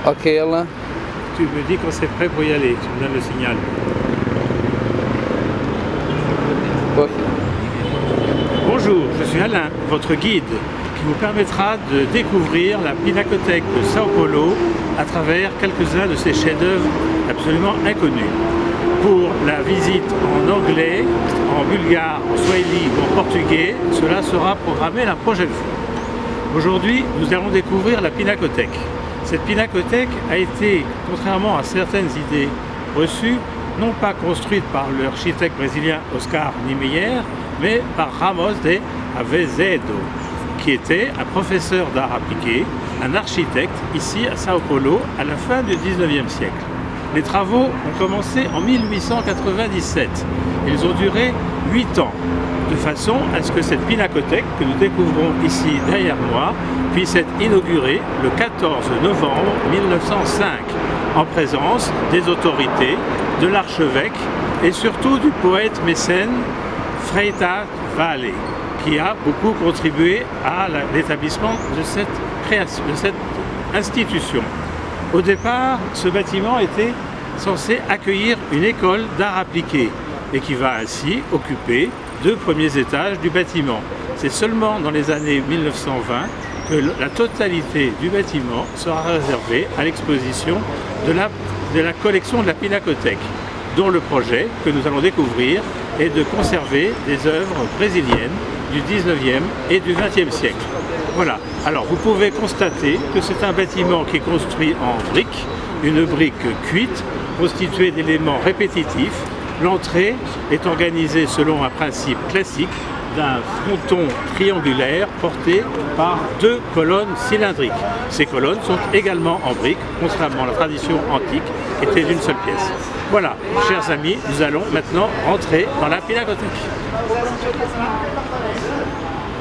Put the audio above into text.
Ok, Alain. Tu me dis quand c'est prêt pour y aller, tu me donnes le signal. Ok. Bonjour, je suis Alain, votre guide, qui vous permettra de découvrir la Pinacothèque de Sao Paulo à travers quelques-uns de ses chefs-d'œuvre absolument inconnus. Pour la visite en anglais, en bulgare, en swahili ou en portugais, cela sera programmé la prochaine fois. Aujourd'hui, nous allons découvrir la Pinacothèque. Cette Pinacothèque a été, contrairement à certaines idées reçues, non pas construite par l'architecte brésilien Oscar Niemeyer, mais par Ramos de Azevedo, qui était un professeur d'art appliqué, un architecte ici à Sao Paulo à la fin du 19e siècle. Les travaux ont commencé en 1897. Ils ont duré 8 ans, de façon à ce que cette pinacothèque que nous découvrons ici derrière moi puisse être inaugurée le 14 novembre 1905, en présence des autorités, de l'archevêque et surtout du poète mécène Freytag Valle, qui a beaucoup contribué à l'établissement de cette création, de cette institution. Au départ, ce bâtiment était censé accueillir une école d'art appliqué et qui va ainsi occuper 2 premiers étages du bâtiment. C'est seulement dans les années 1920 que la totalité du bâtiment sera réservée à l'exposition de la collection de la Pinacothèque, dont le projet que nous allons découvrir est de conserver des œuvres brésiliennes du 19e et du 20e siècle. Voilà, alors vous pouvez constater que c'est un bâtiment qui est construit en briques, une brique cuite, constituée d'éléments répétitifs. L'entrée est organisée selon un principe classique d'un fronton triangulaire porté par 2 colonnes cylindriques. Ces colonnes sont également en briques, contrairement à la tradition antique qui était d'une seule pièce. Voilà, chers amis, nous allons maintenant rentrer dans la Pinacothèque.